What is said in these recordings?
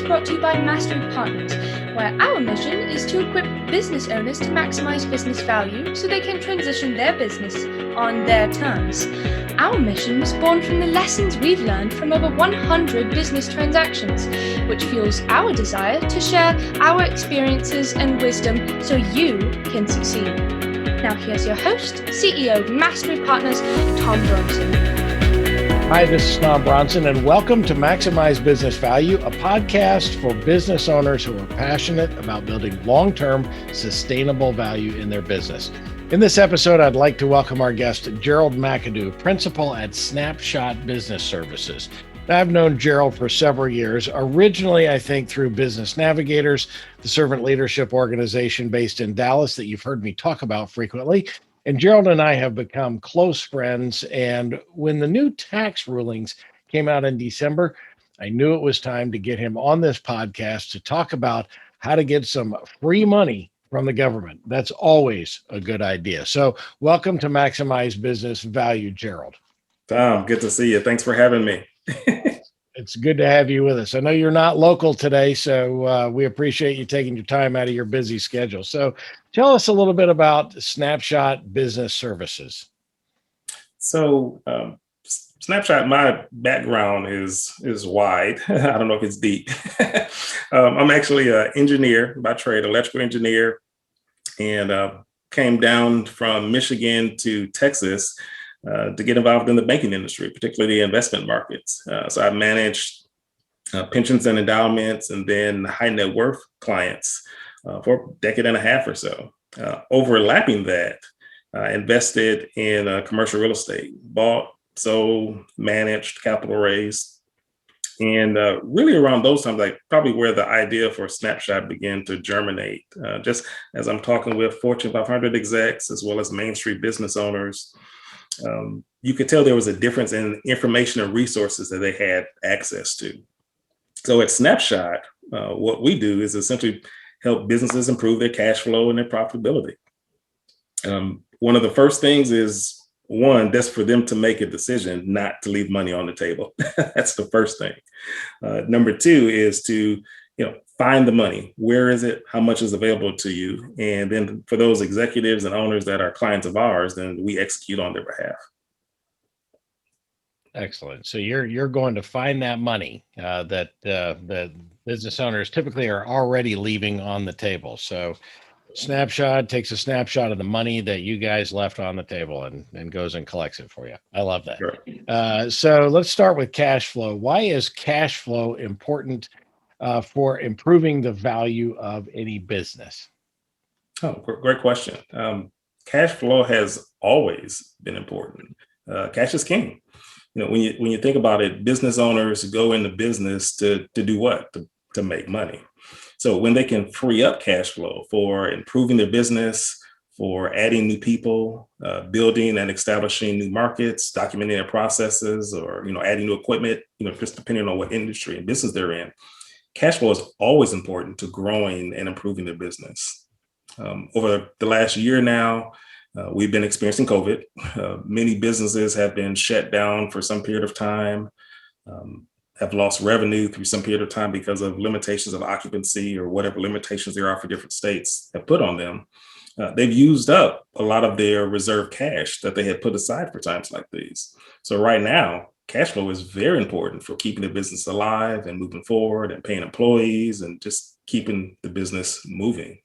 brought to you by Mastery Partners, where our mission is to equip business owners to maximize business value so they can transition their business on their terms. Our mission was born from the lessons we've learned from over 100 business transactions, which fuels our desire to share our experiences and wisdom so you can succeed. Now here's your host, CEO of Mastery Partners, Tom Bronson. Hi, this is Tom Bronson, and welcome to Maximize Business Value, a podcast for business owners who are passionate about building long-term sustainable value in their business. In this episode, I'd like to welcome our guest, Gerald McAdoo, principal at Snapshot Business Services. Now, I've known Gerald for several years, originally, I think, through Business Navigators, the servant leadership organization based in Dallas that you've heard me talk about frequently. And Gerald and I have become close friends. And when the new tax rulings came out in December, I knew it was time to get him on this podcast to talk about how to get some free money from the government. That's always a good idea. So welcome to Maximize Business Value, Gerald. Tom, good to see you. Thanks for having me. It's good to have you with us. I know you're not local today, so we appreciate you taking your time out of your busy schedule. So tell us a little bit about Snapshot Business Services. So Snapshot, my background is wide. I don't know if it's deep. I'm actually an engineer by trade, electrical engineer, and came down from Michigan to Texas to get involved in the banking industry, particularly the investment markets. So I managed pensions and endowments and then high net worth clients for a decade and a half or so. Overlapping that, I invested in commercial real estate, bought, sold, managed, capital raised. And really around those times, like probably where the idea for Snapshot began to germinate, just as I'm talking with Fortune 500 execs, as well as Main Street business owners. You could tell there was a difference in information and resources that they had access to. So at Snapshot, what we do is essentially help businesses improve their cash flow and their profitability. One of the first things is, one, that's for them to make a decision not to leave money on the table. That's the first thing. Number two is to find the money. Where is it? How much is available to you? And then for those executives and owners that are clients of ours, then we execute on their behalf. Excellent. So you're going to find that money that the business owners typically are already leaving on the table. So Snapshot takes a snapshot of the money that you guys left on the table and goes and collects it for you. I love that. Sure. So let's start with cash flow. Why is cash flow important for improving the value of any business? Oh, great question. Cash flow has always been important. Cash is king. When you think about it, business owners go into business to do what? To make money. So when they can free up cash flow for improving their business, for adding new people, building and establishing new markets, documenting their processes, or adding new equipment, just depending on what industry and business they're in. Cash flow is always important to growing and improving their business. Over the last year now, we've been experiencing COVID. Many businesses have been shut down for some period of time, have lost revenue through some period of time because of limitations of occupancy or whatever limitations there are for different states have put on them. They've used up a lot of their reserve cash that they had put aside for times like these. So right now, cash flow is very important for keeping the business alive and moving forward and paying employees and just keeping the business moving.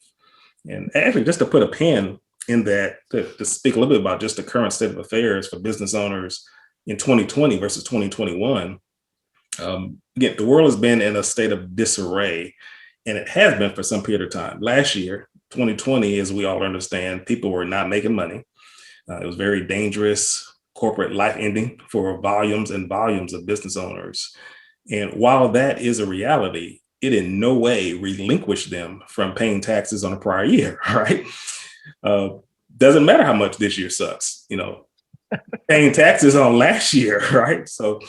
And actually, just to put a pin in that, to speak a little bit about just the current state of affairs for business owners in 2020 versus 2021, again, the world has been in a state of disarray, and it has been for some period of time. Last year, 2020, as we all understand, people were not making money. It was very dangerous corporate life ending for volumes and volumes of business owners. And while that is a reality, it in no way relinquished them from paying taxes on a prior year, right? Doesn't matter how much this year sucks, paying taxes on last year, right? So,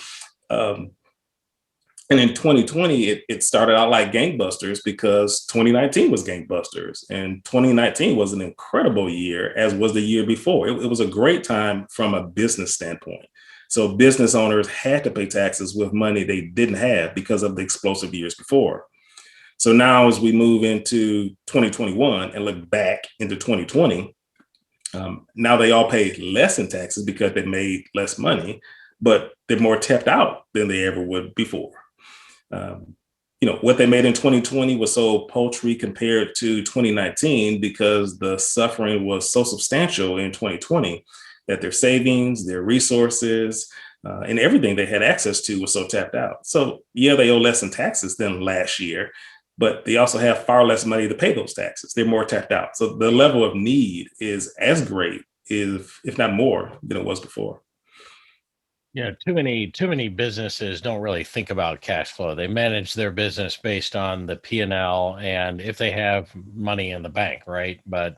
and in 2020, it started out like gangbusters because 2019 was gangbusters, and 2019 was an incredible year, as was the year before. It was a great time from a business standpoint. So business owners had to pay taxes with money they didn't have because of the explosive years before. So now as we move into 2021 and look back into 2020, now they all pay less in taxes because they made less money, but they're more tapped out than they ever would before. What they made in 2020 was so paltry compared to 2019 because the suffering was so substantial in 2020 that their savings, their resources, and everything they had access to was so tapped out. So yeah, they owe less in taxes than last year, but they also have far less money to pay those taxes. They're more tapped out. So the level of need is as great, if not more, than it was before. Too many businesses don't really think about cash flow. They manage their business based on the P&L and if they have money in the bank, right? But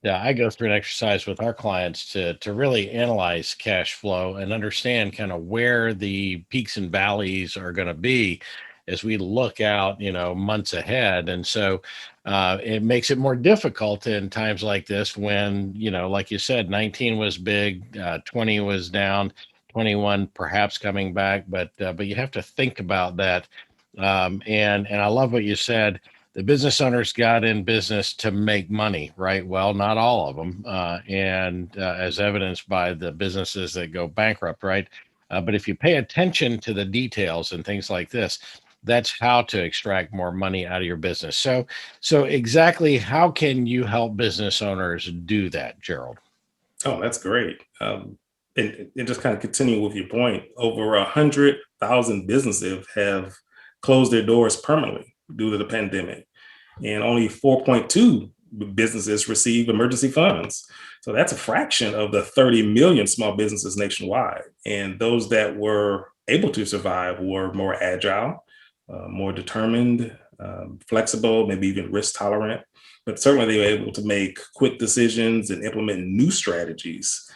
I go through an exercise with our clients to really analyze cash flow and understand kind of where the peaks and valleys are going to be as we look out, months ahead. And so it makes it more difficult in times like this when, like you said, 19 was big, 20 was down. 21 perhaps coming back, but you have to think about that. And I love what you said. The business owners got in business to make money, right? Well, not all of them, and as evidenced by the businesses that go bankrupt, right? But if you pay attention to the details and things like this, that's how to extract more money out of your business. So exactly how can you help business owners do that, Gerald? Oh, that's great. And just kind of continue with your point, over 100,000 businesses have closed their doors permanently due to the pandemic, and only 4.2 businesses receive emergency funds. So that's a fraction of the 30 million small businesses nationwide. And those that were able to survive were more agile, more determined, flexible, maybe even risk tolerant. But certainly they were able to make quick decisions and implement new strategies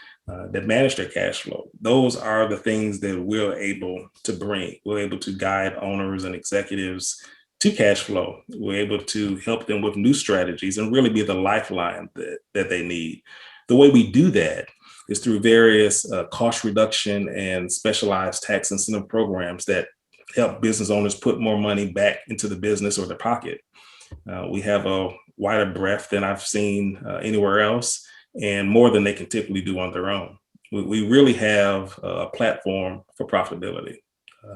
that manage their cash flow. Those are the things that we're able to bring. We're able to guide owners and executives to cash flow. We're able to help them with new strategies and really be the lifeline that they need. The way we do that is through various cost reduction and specialized tax incentive programs that help business owners put more money back into the business or their pocket. We have a wider breadth than I've seen anywhere else, and more than they can typically do on their own. We really have a platform for profitability.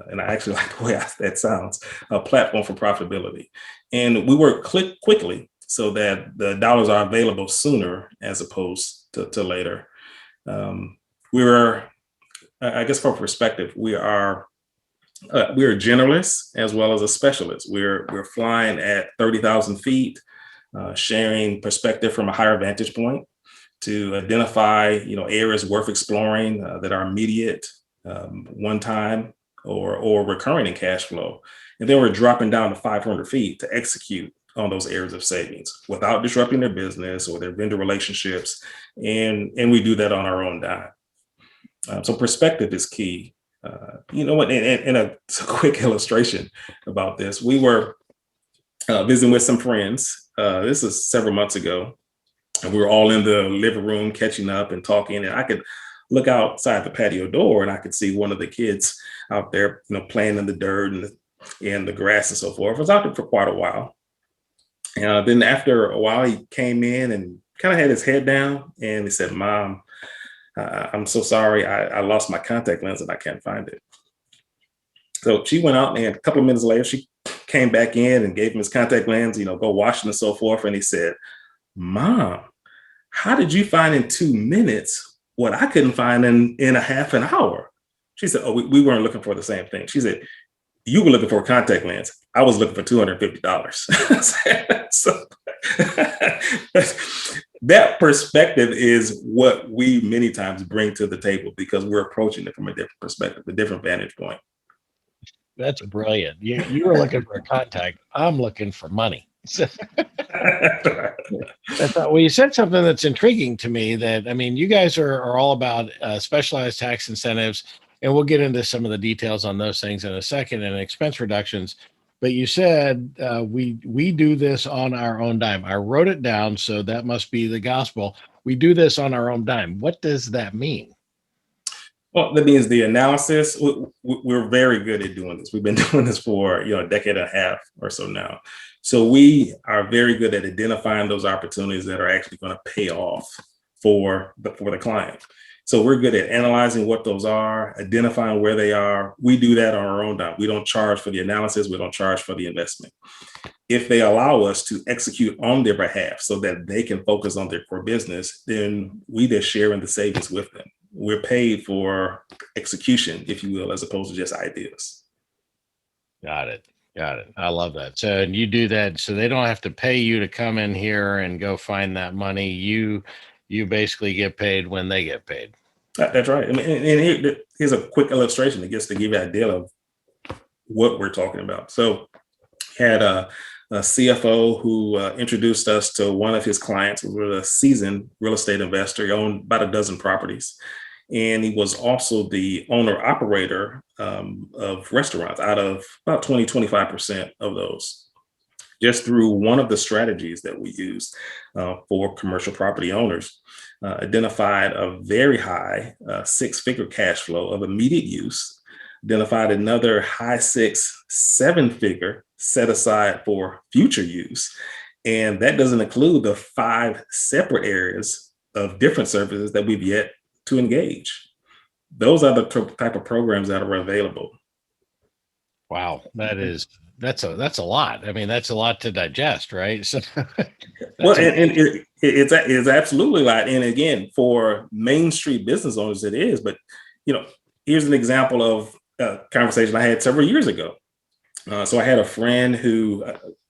And I actually like the way that sounds, a platform for profitability. And we work quickly so that the dollars are available sooner as opposed to later. I guess from perspective, we are generalists as well as a specialist. We're flying at 30,000 feet, sharing perspective from a higher vantage point to identify, areas worth exploring that are immediate, one time, or recurring in cash flow. And then we're dropping down to 500 feet to execute on those areas of savings without disrupting their business or their vendor relationships. And we do that on our own dime. So perspective is key. And a quick illustration about this. We were visiting with some friends. This is several months ago. And we were all in the living room catching up and talking. And I could look outside the patio door and I could see one of the kids out there, playing in the dirt and the grass and so forth. I was out there for quite a while. And then after a while, he came in and kind of had his head down and he said, "Mom, I'm so sorry. I lost my contact lens and I can't find it." So she went out, and a couple of minutes later, she came back in and gave him his contact lens, go wash it and so forth. And he said, "Mom, how did you find in 2 minutes what I couldn't find in a half an hour?" She said, "Oh, we weren't looking for the same thing." She said, "You were looking for a contact lens. I was looking for $250. So that perspective is what we many times bring to the table because we're approaching it from a different perspective, a different vantage point. That's brilliant. You were looking for a contact. I'm looking for money. Well, you said something that's intriguing to me that, you guys are all about specialized tax incentives, and we'll get into some of the details on those things in a second, and expense reductions. But you said we do this on our own dime. I wrote it down, so that must be the gospel. We do this on our own dime. What does that mean? Well, that means the analysis, we're very good at doing this. We've been doing this for, a decade and a half or so now. So we are very good at identifying those opportunities that are actually going to pay off for the client. So we're good at analyzing what those are, identifying where they are. We do that on our own dime. We don't charge for the analysis. We don't charge for the investment. If they allow us to execute on their behalf so that they can focus on their core business, then we just share in the savings with them. We're paid for execution, if you will, as opposed to just ideas. Got it. I love that. So, and you do that so they don't have to pay you to come in here and go find that money. You basically get paid when they get paid. That's right. I mean, and here's a quick illustration that gets to give you an idea of what we're talking about. So, had a CFO who introduced us to one of his clients, who was a seasoned real estate investor. He owned about a dozen properties. And he was also the owner operator of restaurants out of about 25% of those, just through one of the strategies that we use for commercial property owners, identified a very high six-figure cash flow of immediate use, identified another high 6-7-figure set aside for future use. And that doesn't include the 5 separate areas of different services that we've yet to engage. Those are the type of programs that are available. Wow, that's a lot. I mean, that's a lot to digest, right? So, well, and it's absolutely a lot. And again, for Main Street business owners, it is. But here's an example of a conversation I had several years ago. So I had a friend who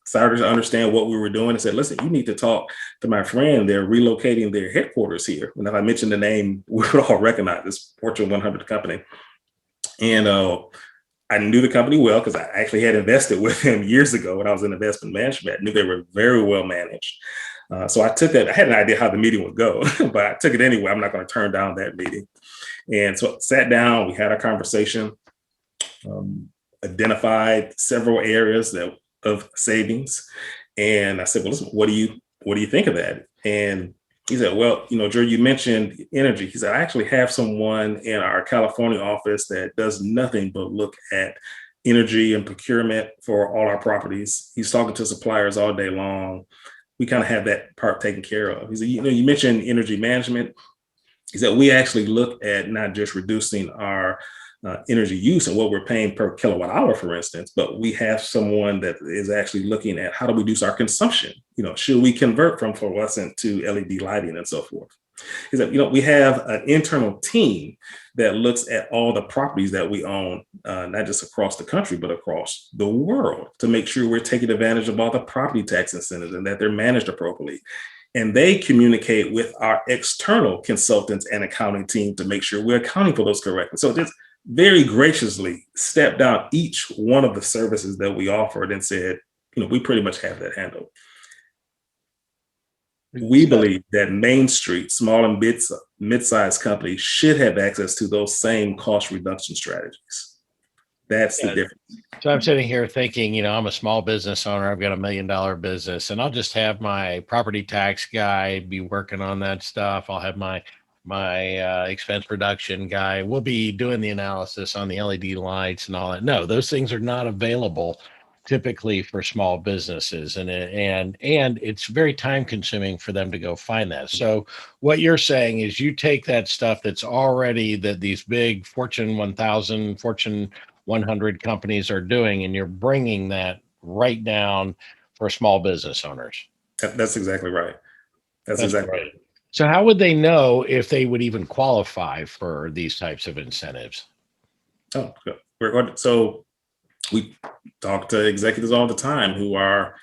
started to understand what we were doing and said, listen, you need to talk to my friend. They're relocating their headquarters here. And if I mentioned the name, we would all recognize this Fortune 100 company. And I knew the company well because I actually had invested with him years ago when I was in investment management. I knew they were very well managed. So I took it. I had an idea how the meeting would go, but I took it anyway. I'm not going to turn down that meeting. And so I sat down, we had a conversation, identified several areas of savings. And I said, well, listen, what do you think of that? And he said, well, Drew, you mentioned energy. He said, I actually have someone in our California office that does nothing but look at energy and procurement for all our properties. He's talking to suppliers all day long. We kind of have that part taken care of. He said, you mentioned energy management. He said, we actually look at not just reducing our energy use and what we're paying per kilowatt hour, for instance, but we have someone that is actually looking at how to reduce our consumption. Should we convert from fluorescent to LED lighting and so forth? Is that, we have an internal team that looks at all the properties that we own, not just across the country, but across the world, to make sure we're taking advantage of all the property tax incentives and that they're managed appropriately. And they communicate with our external consultants and accounting team to make sure we're accounting for those correctly. So just very graciously stepped down each one of the services that we offered and said, we pretty much have that handled. We believe that Main Street, small and mid-sized companies should have access to those same cost reduction strategies. That's the difference. So I'm sitting here thinking, I'm a small business owner. I've got $1 million business, and I'll just have my property tax guy be working on that stuff. I'll have my expense reduction guy will be doing the analysis on the LED lights and all that. No, those things are not available typically for small businesses, and it's very time consuming for them to go find that. So what you're saying is you take that stuff that's already that these big Fortune 1000, Fortune 100 companies are doing, and you're bringing that right down for small business owners. That's exactly right. That's exactly right. So how would they know if they would even qualify for these types of incentives? Oh, good. So we talk to executives all the time who are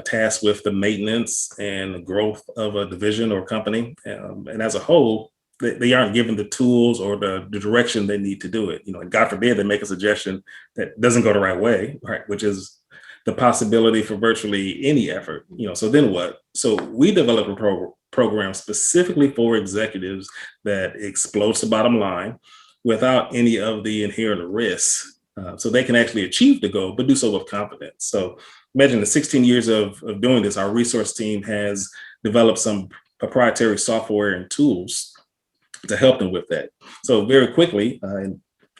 tasked with the maintenance and the growth of a division or company. And as a whole, they aren't given the tools or the direction they need to do it. God forbid they make a suggestion that doesn't go the right way, right? Which is the possibility for virtually any effort. So then what? So we developed a program specifically for executives that explodes the bottom line without any of the inherent risks, so they can actually achieve the goal, but do so with confidence. So imagine the 16 years of doing this, our resource team has developed some proprietary software and tools to help them with that. So very quickly,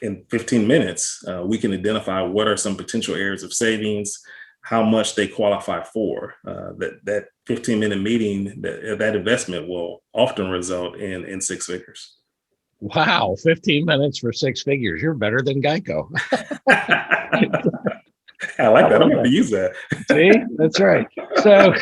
in 15 minutes, we can identify what are some potential areas of savings, how much they qualify for. That 15-minute meeting, that investment will often result in six figures. Wow, 15 minutes for six figures. You're better than Geico. I like that. I'm going to use that. See, that's right. So,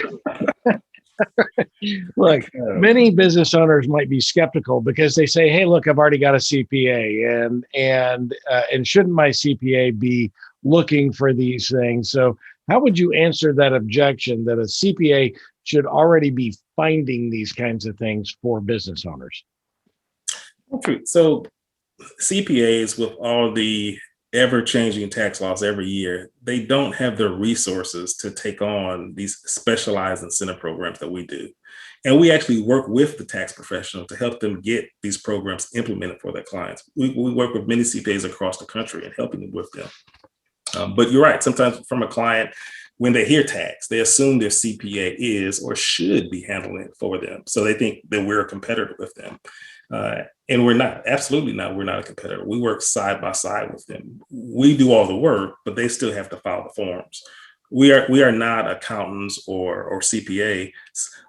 look, many business owners might be skeptical because they say, "Hey, look, I've already got a CPA, and shouldn't my CPA be looking for these things?" So, how would you answer that objection that a CPA should already be finding these kinds of things for business owners? So, CPAs, with all the ever-changing tax laws every year, they don't have the resources to take on these specialized incentive programs that we do. And we actually work with the tax professional to help them get these programs implemented for their clients. We work with many CPAs across the country and helping them with them. But you're right, sometimes from a client, when they hear tax, they assume their CPA is or should be handling it for them. So they think that we're a competitor with them. And we're not, absolutely not. We're not a competitor. We work side by side with them. We do all the work, but they still have to file the forms. We are not accountants or CPAs.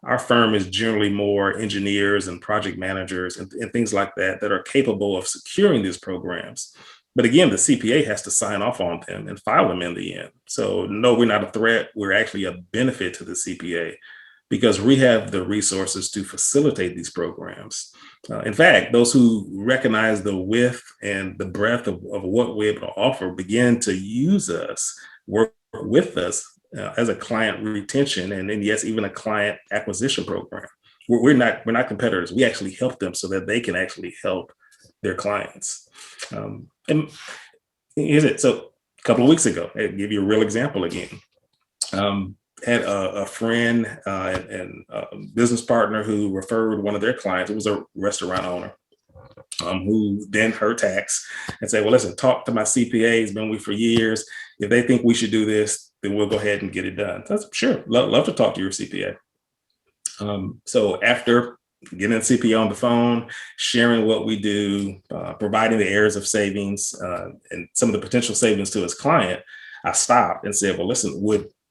Our firm is generally more engineers and project managers and things like that are capable of securing these programs. But again, the CPA has to sign off on them and file them in the end. So no, we're not a threat. We're actually a benefit to the CPA because we have the resources to facilitate these programs. In fact, those who recognize the width and the breadth of what we're able to offer begin to use us, work with us as a client retention, and then yes, even a client acquisition program. We're not competitors. We actually help them so that they can actually help their clients. And here's it. So a couple of weeks ago, I'll give you a real example again. Had a friend and a business partner who referred one of their clients. It was a restaurant owner who then heard tax and said, "Well, listen, talk to my CPA. He's been with me for years. If they think we should do this, then we'll go ahead and get it done." So I said, "Sure, love to talk to your CPA." So after getting the CPA on the phone, sharing what we do, providing the areas of savings and some of the potential savings to his client, I stopped and said, "Well, listen,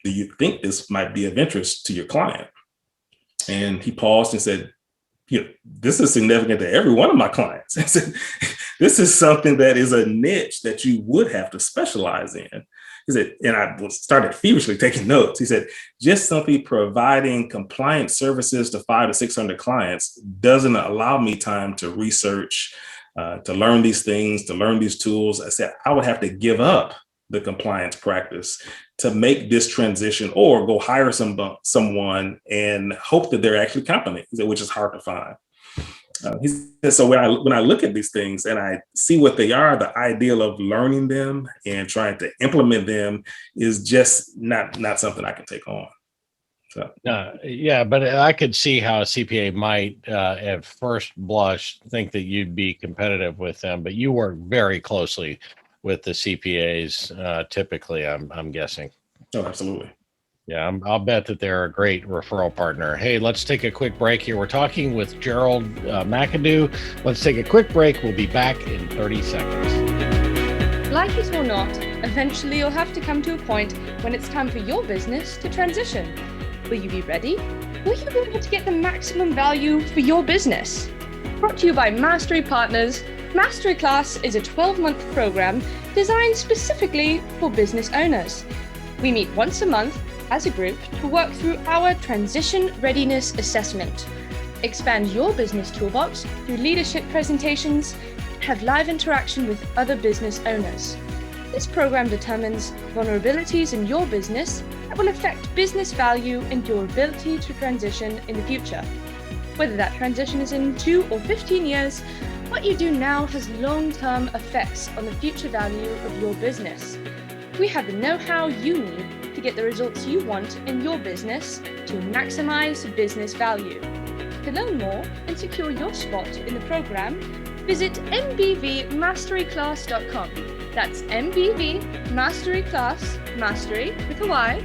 do you think this might be of interest to your client?" And he paused and said, "This is significant to every one of my clients." I said, "This is something that is a niche that you would have to specialize in." He said, and I started feverishly taking notes. He said, "Just simply providing compliance services to 500 to 600 clients doesn't allow me time to research, to learn these things, to learn these tools." I said, "I would have to give up the compliance practice to make this transition or go hire someone and hope that they're actually competent," which is hard to find. He said, "So when I look at these things and I see what they are, the ideal of learning them and trying to implement them is just not something I can take on." So. Yeah, but I could see how a CPA might at first blush think that you'd be competitive with them, but you work very closely with the CPAs typically, I'm guessing. Oh, absolutely. Yeah, I'll bet that they're a great referral partner. Hey, let's take a quick break here. We're talking with Gerald McAdoo. Let's take a quick break. We'll be back in 30 seconds. Like it or not, eventually you'll have to come to a point when it's time for your business to transition. Will you be ready? Will you be able to get the maximum value for your business? Brought to you by Mastery Partners, Mastery Class is a 12-month program designed specifically for business owners. We meet once a month as a group to work through our Transition Readiness Assessment, expand your business toolbox through leadership presentations, and have live interaction with other business owners. This program determines vulnerabilities in your business that will affect business value and your ability to transition in the future. Whether that transition is in 2 or 15 years, what you do now has long-term effects on the future value of your business. We have the know-how you need to get the results you want in your business to maximize business value. To learn more and secure your spot in the program, visit mbvmasteryclass.com. That's mbvmasteryclass, mastery with a Y,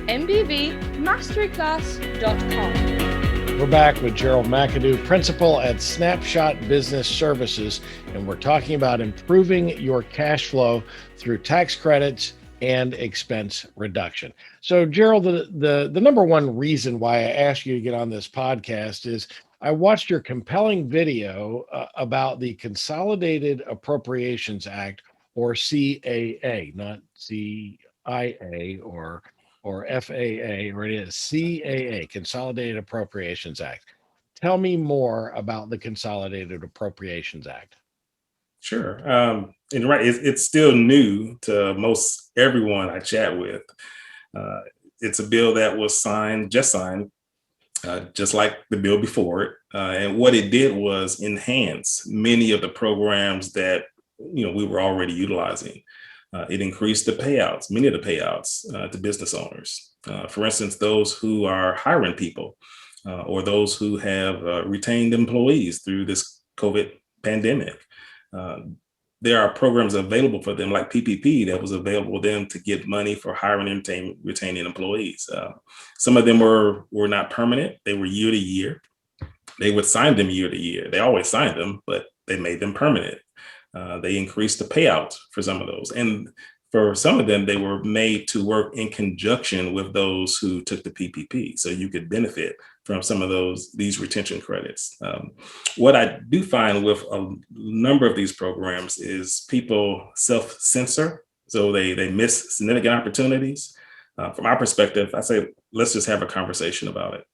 mbvmasteryclass.com. We're back with Gerald McAdoo, principal at Snapshot Business Services, and we're talking about improving your cash flow through tax credits and expense reduction. So, Gerald, the number one reason why I asked you to get on this podcast is I watched your compelling video about the Consolidated Appropriations Act, or CAA, not CIA or FAA, or it is CAA, Consolidated Appropriations Act. Tell me more about the Consolidated Appropriations Act. Sure. And right, it's still new to most everyone I chat with. It's a bill that was just like the bill before it. And what it did was enhance many of the programs that we were already utilizing. It increased the payouts, many of the payouts to business owners. For instance, those who are hiring people or those who have retained employees through this COVID pandemic. There are programs available for them, like PPP, that was available to them to get money for hiring and retaining employees. Some of them were not permanent; they were year to year. They would sign them year to year. They always signed them, but they made them permanent. They increased the payouts for some of those, and for some of them, they were made to work in conjunction with those who took the PPP, so you could benefit from some of these retention credits. What I do find with a number of these programs is people self-censor, so they miss significant opportunities. From our perspective, I say, let's just have a conversation about it.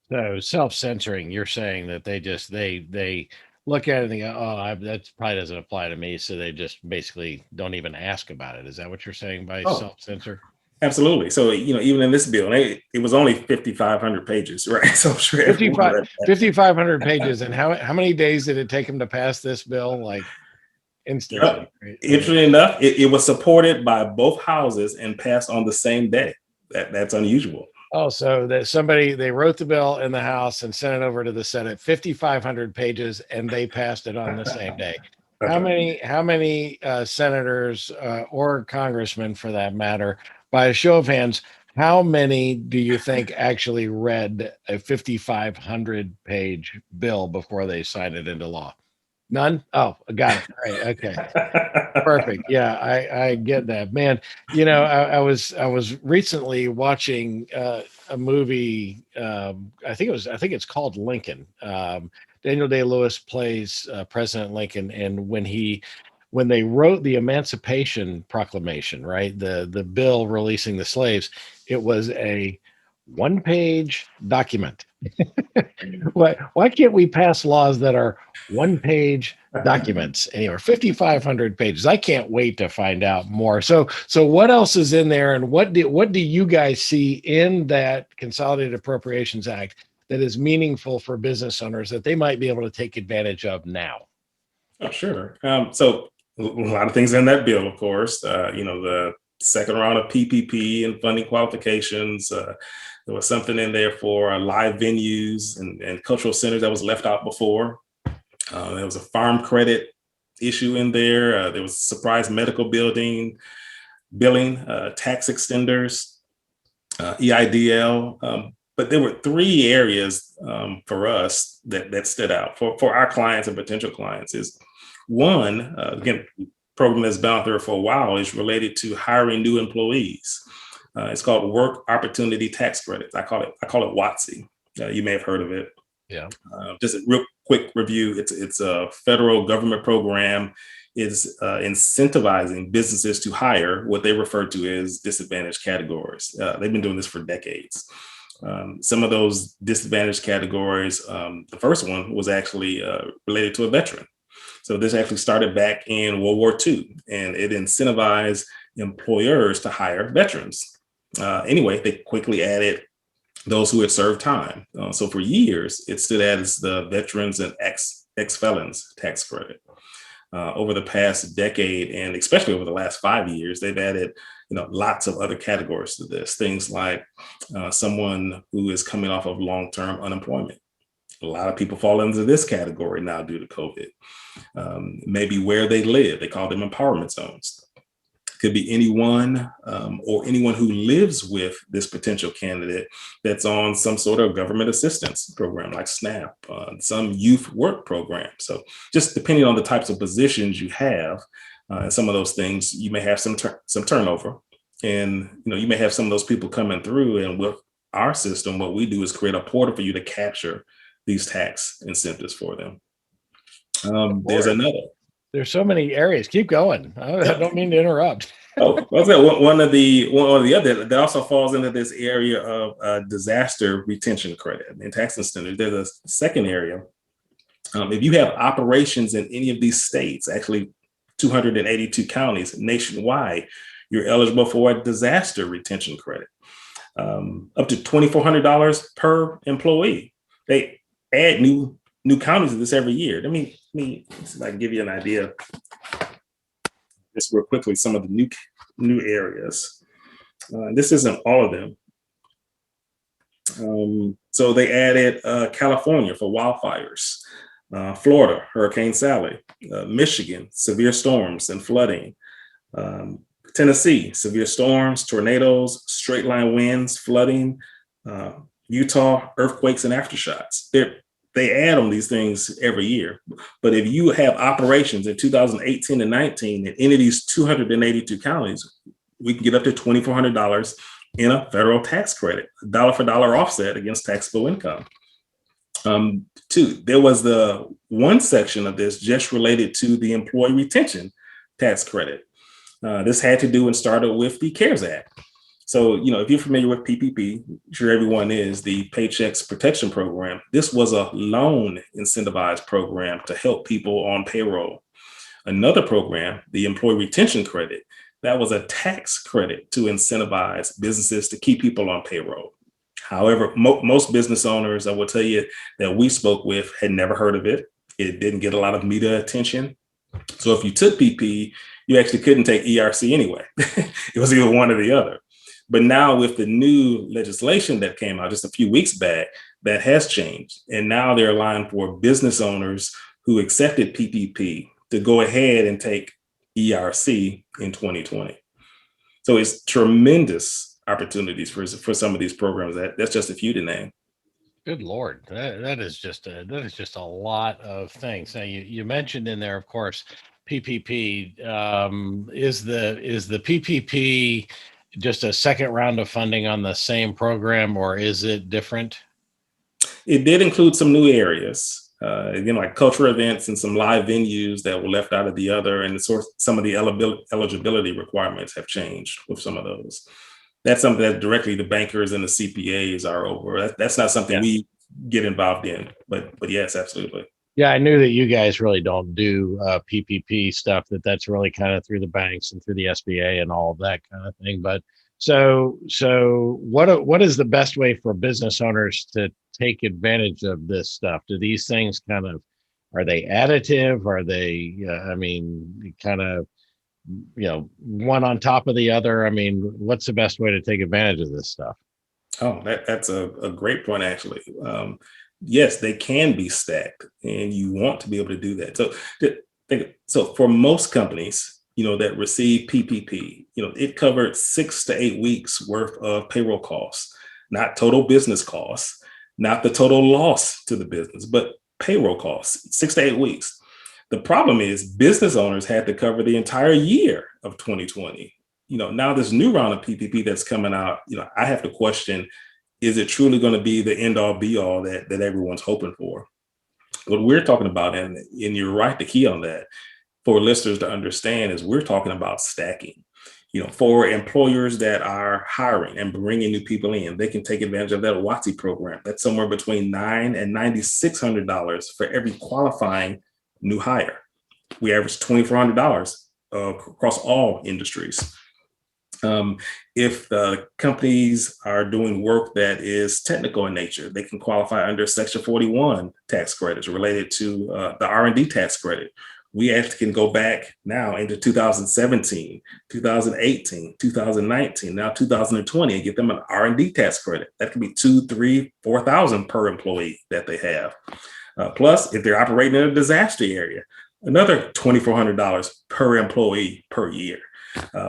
So self-censoring, you're saying that they look at it and go, oh, that probably doesn't apply to me. So they just basically don't even ask about it. Is that what you're saying by self-censor? Absolutely. So, even in this bill, it was only 5,500 pages, right? So I'm sure 5,500 pages. And how many days did it take them to pass this bill? Like instantly. Yep. Right? Interestingly enough, it was supported by both houses and passed on the same day. That's unusual. Oh, so that they wrote the bill in the House and sent it over to the Senate, 5,500 pages, and they passed it on the same day. How many senators or congressmen, for that matter, by a show of hands, how many do you think actually read a 5,500 page bill before they signed it into law? None? Oh, got it. All right. Okay. Perfect. Yeah, I get that, man. I was recently watching a movie. I think it's called Lincoln. Daniel Day-Lewis plays President Lincoln, and when they wrote the Emancipation Proclamation, right, the bill releasing the slaves, it was a one-page document. Why can't we pass laws that are one-page documents anywhere? 5,500 pages. I can't wait to find out more. So what else is in there, and what do you guys see in that Consolidated Appropriations Act that is meaningful for business owners that they might be able to take advantage of now? Oh, sure. So a lot of things in that bill, of course. The second round of PPP and funding qualifications. There was something in there for live venues and cultural centers that was left out before. There was a farm credit issue in there. There was surprise medical billing, tax extenders, EIDL. But there were three areas for us that stood out for our clients and potential clients. Is one, again, program that's been out there for a while, is related to hiring new employees. It's called Work Opportunity Tax Credits. I call it WOTC. You may have heard of it. Yeah. Just a real quick review. It's a federal government program. It's incentivizing businesses to hire what they refer to as disadvantaged categories. They've been doing this for decades. Some of those disadvantaged categories, the first one was actually related to a veteran. So this actually started back in World War II, and it incentivized employers to hire veterans. Anyway, they quickly added those who had served time. So for years, it stood as the Veterans and Ex-Felons Tax Credit. Over the past decade, and especially over the last 5 years, they've added lots of other categories to this. Things like someone who is coming off of long-term unemployment. A lot of people fall into this category now due to COVID. Maybe where they live, they call them empowerment zones. Could be anyone or anyone who lives with this potential candidate that's on some sort of government assistance program like SNAP, some youth work program. So just depending on the types of positions you have, and some of those things, you may have some turnover, and you may have some of those people coming through. And with our system, what we do is create a portal for you to capture these tax incentives for them. There's another. There's so many areas. Keep going. I don't mean to interrupt. One of the other that also falls into this area of disaster retention credit and tax incentives. There's a second area. If you have operations in any of these states, actually 282 counties nationwide, you're eligible for a disaster retention credit, up to $2,400 per employee. They add new counties to this every year. Let me see if I can give you an idea. Just real quickly, some of the new areas. This isn't all of them. So they added California for wildfires, Florida, Hurricane Sally, Michigan, severe storms and flooding, Tennessee, severe storms, tornadoes, straight line winds, flooding, Utah, earthquakes and aftershocks. They add on these things every year. But if you have operations in 2018 and 19 in any of these 282 counties, we can get up to $2,400 in a federal tax credit, dollar for dollar offset against taxable income. There was the one section of this just related to the employee retention tax credit. This had to do and started with the CARES Act. So, if you're familiar with PPP, I'm sure everyone is, the Paychecks Protection Program. This was a loan incentivized program to help people on payroll. Another program, the Employee Retention Credit, that was a tax credit to incentivize businesses to keep people on payroll. However, most business owners, I will tell you, that we spoke with had never heard of it. It didn't get a lot of media attention. So if you took PP, you actually couldn't take ERC anyway. It was either one or the other. But now with the new legislation that came out just a few weeks back, that has changed. And now they're allowing for business owners who accepted PPP to go ahead and take ERC in 2020. So it's tremendous opportunities for some of these programs. That's just a few to name. Good Lord, that is just a lot of things. Now you mentioned in there, of course, PPP. Is the PPP just a second round of funding on the same program, or is it different? It did include some new areas, again, like cultural events and some live venues that were left out of the other, and some of the eligibility requirements have changed with some of those. That's something that directly the bankers and the CPAs are over. That's not something we get involved in, but yes, absolutely. Yeah, I knew that you guys really don't do PPP stuff, that's really kind of through the banks and through the SBA and all of that kind of thing. But so what is the best way for business owners to take advantage of this stuff? Do these things are they additive? Are they, kind of, one on top of the other? What's the best way to take advantage of this stuff? Oh, that's a great point, actually. Yes, they can be stacked, and you want to be able to do that. So for most companies, that receive PPP, it covered 6 to 8 weeks worth of payroll costs, not total business costs, not the total loss to the business, but payroll costs, 6 to 8 weeks. The problem is business owners had to cover the entire year of 2020. Now this new round of PPP that's coming out, I have to question, is it truly going to be the end all be all that everyone's hoping for? What we're talking about, and you're right, the key on that for listeners to understand is we're talking about stacking. For employers that are hiring and bringing new people in, they can take advantage of that WOTC program. That's somewhere between $900 and $9,600 for every qualifying new hire. We average $2,400 across all industries. If the companies are doing work that is technical in nature, they can qualify under Section 41 tax credits related to the R&D tax credit. We actually can go back now into 2017, 2018, 2019, now 2020, and get them an R&D tax credit. That could be $2,000, $3,000, $4,000 per employee that they have. Plus, if they're operating in a disaster area, another $2,400 per employee per year.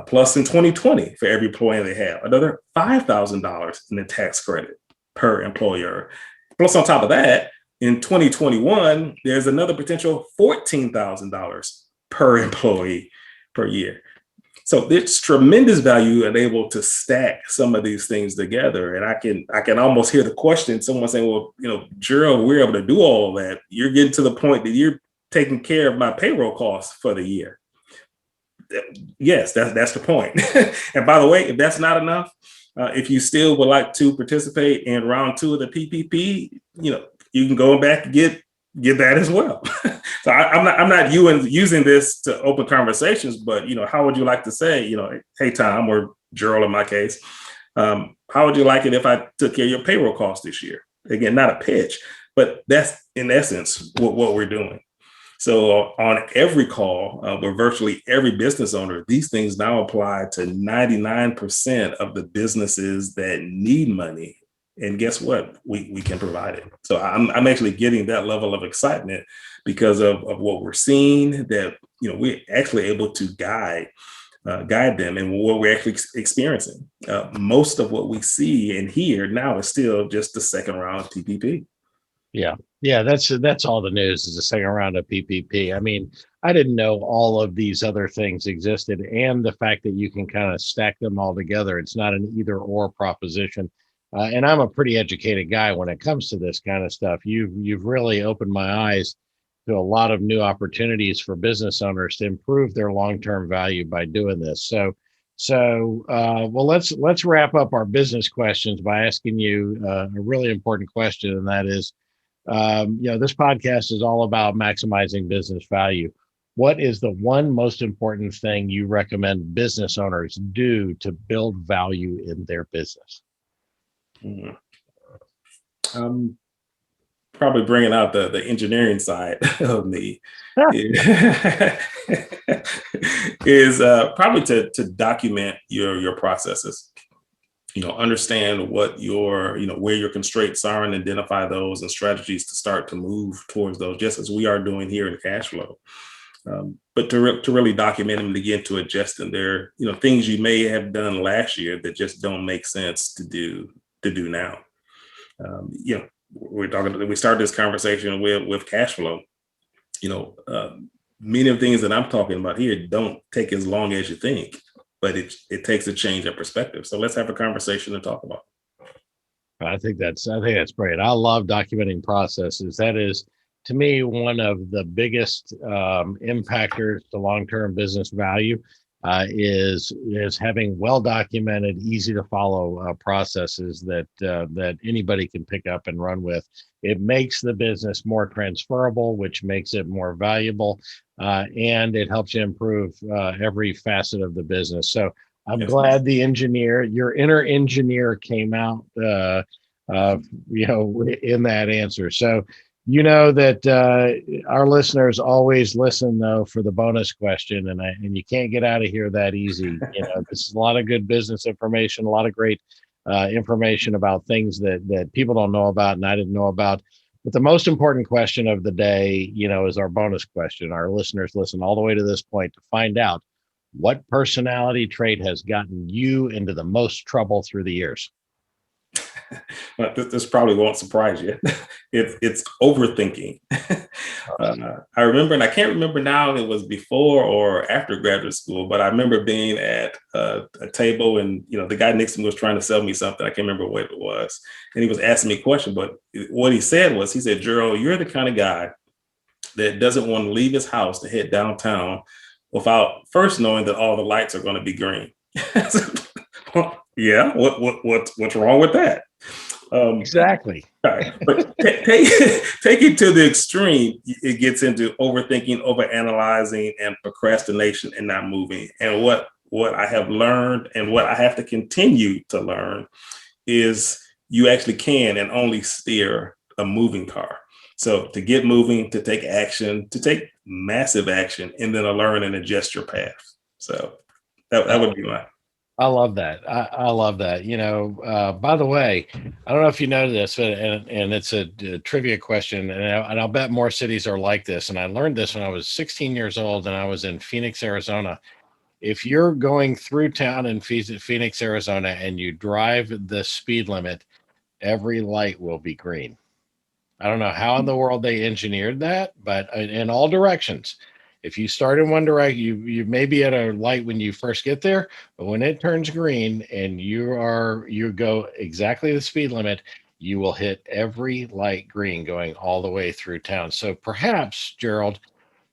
Plus in 2020, for every employee they have, another $5,000 in the tax credit per employer. Plus on top of that, in 2021, there's another potential $14,000 per employee per year. So there's tremendous value in able to stack some of these things together. And I can almost hear the question, someone saying, well, Gerald, we're able to do all of that. You're getting to the point that you're taking care of my payroll costs for the year. Yes, that's the point. And by the way, if that's not enough, if you still would like to participate in round 2 of the PPP, you can go back and get that as well. So I'm not using this to open conversations, but how would you like to say, hey Tom, or Gerald in my case, how would you like it if I took care of your payroll costs this year? Again, not a pitch, but that's in essence what we're doing. So on every call with virtually every business owner, these things now apply to 99% of the businesses that need money. And guess what? We can provide it. So I'm actually getting that level of excitement because of what we're seeing, that we're actually able to guide them and what we're actually experiencing. Most of what we see and hear now is still just the second round of PPP. Yeah, that's all the news is the second round of PPP. I mean, I didn't know all of these other things existed, and the fact that you can kind of stack them all together. It's not an either or proposition. And I'm a pretty educated guy when it comes to this kind of stuff. You've really opened my eyes to a lot of new opportunities for business owners to improve their long-term value by doing this. Well, let's wrap up our business questions by asking you a really important question, and that is, this podcast is all about maximizing business value. What is the one most important thing you recommend business owners do to build value in their business? Probably bringing out the engineering side of me is probably to document your processes. Understand what where your constraints are and identify those and strategies to start to move towards those, just as we are doing here in cash flow. But to really document them and begin to adjust in there, things you may have done last year that just don't make sense to do now. We started this conversation with cash flow. Many of the things that I'm talking about here don't take as long as you think, but it takes a change of perspective. So let's have a conversation and talk about it. I think that's great. I love documenting processes. That is, to me, one of the biggest impactors to long-term business value is having well-documented, easy to follow processes that anybody can pick up and run with. It makes the business more transferable, which makes it more valuable, and it helps you improve every facet of the business. So I'm glad your inner engineer came out, in that answer. So that our listeners always listen though for the bonus question, and you can't get out of here that easy. This is a lot of good business information, a lot of great information about things that people don't know about and I didn't know about. But the most important question of the day, is our bonus question. Our listeners listen all the way to this point to find out what personality trait has gotten you into the most trouble through the years. Well, this probably won't surprise you. It's overthinking. I remember, and I can't remember now if it was before or after graduate school, but I remember being at a table and, the guy next to me was trying to sell me something. I can't remember what it was. And he was asking me a question, but what he said, Gerald, you're the kind of guy that doesn't want to leave his house to head downtown without first knowing that all the lights are going to be green. Yeah, what's wrong with that? Exactly. Right. But take it to the extreme. It gets into overthinking, overanalyzing, and procrastination, and not moving. And what I have learned, and what I have to continue to learn, is you actually can and only steer a moving car. So to get moving, to take action, to take massive action, and then to learn and adjust your path. So that would be mine. I love that. I love that. By the way, I don't know if you know this, and it's a trivia question, and I'll bet more cities are like this. And I learned this when I was 16 years old, and I was in Phoenix, Arizona. if you're going through town in Phoenix, Arizona, and you drive the speed limit, every light will be green. I don't know how in the world they engineered that, but in all directions. If you start in one direction, you may be at a light when you first get there, but when it turns green and you go exactly the speed limit, you will hit every light green going all the way through town. So perhaps, Gerald,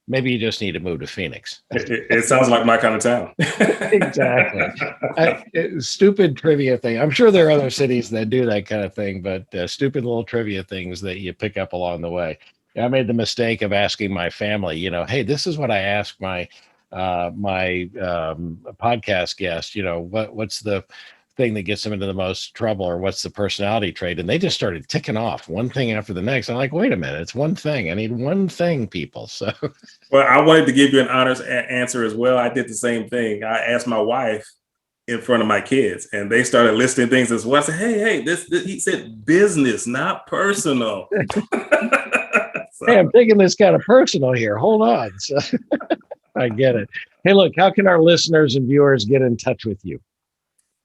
maybe you just need to move to Phoenix. It sounds like my kind of town. Exactly. Stupid trivia thing. I'm sure there are other cities that do that kind of thing, but stupid little trivia things that you pick up along the way. I made the mistake of asking my family, hey, this is what I asked my podcast guest, what's the thing that gets them into the most trouble, or what's the personality trait? And they just started ticking off one thing after the next. I'm like, wait a minute, it's one thing. I need one thing, people. So, well, I wanted to give you an honest answer as well. I did the same thing. I asked my wife in front of my kids, and they started listing things as well. I said, hey, this he said business, not personal. So, hey, I'm taking this kind of personal here. Hold on. So, I get it. Hey, look, how can our listeners and viewers get in touch with you?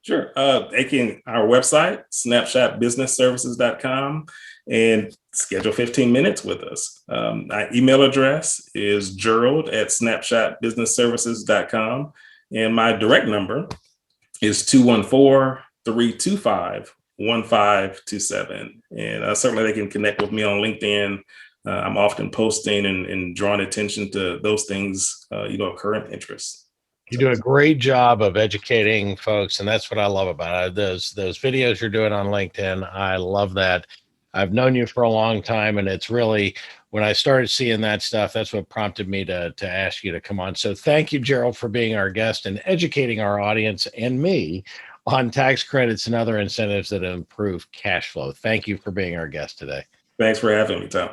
Sure. They can, our website, snapshotbusinessservices.com, and schedule 15 minutes with us. My email address is gerald@snapshotbusinessservices.com. And my direct number is 214-325-1527. And certainly they can connect with me on LinkedIn. I'm often posting and drawing attention to those things, of current interest. You do a great job of educating folks, and that's what I love about it. Those videos you're doing on LinkedIn, I love that. I've known you for a long time, and it's really, when I started seeing that stuff, that's what prompted me to ask you to come on. So thank you, Gerald, for being our guest and educating our audience and me on tax credits and other incentives that improve cash flow. Thank you for being our guest today. Thanks for having me, Tom.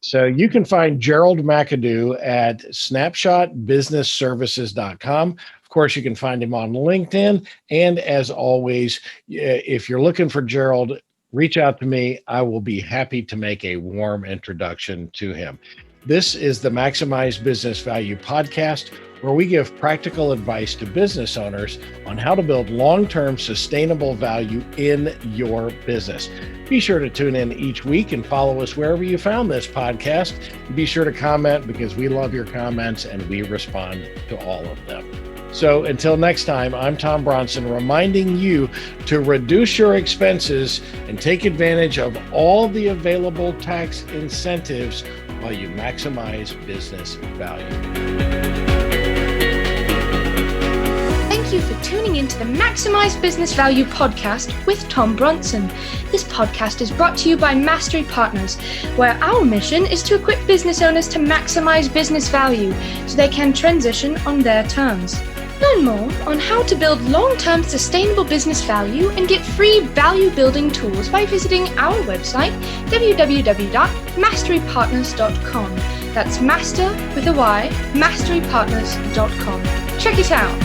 So you can find Gerald McAdoo at snapshotbusinessservices.com. Of course, you can find him on LinkedIn. And as always, if you're looking for Gerald, reach out to me. I will be happy to make a warm introduction to him. This is the Maximize Business Value podcast, where we give practical advice to business owners on how to build long-term sustainable value in your business. Be sure to tune in each week and follow us wherever you found this podcast. Be sure to comment, because we love your comments and we respond to all of them. So until next time, I'm Tom Bronson, reminding you to reduce your expenses and take advantage of all the available tax incentives while you maximize business value. Thank you for tuning into the Maximize Business Value podcast with Tom Bronson. This podcast is brought to you by Mastery Partners, where our mission is to equip business owners to maximize business value so they can transition on their terms. Learn more on how to build long-term sustainable business value and get free value-building tools by visiting our website, www.masterypartners.com. That's master with a Y, masterypartners.com. Check it out.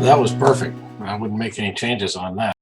That was perfect. I wouldn't make any changes on that.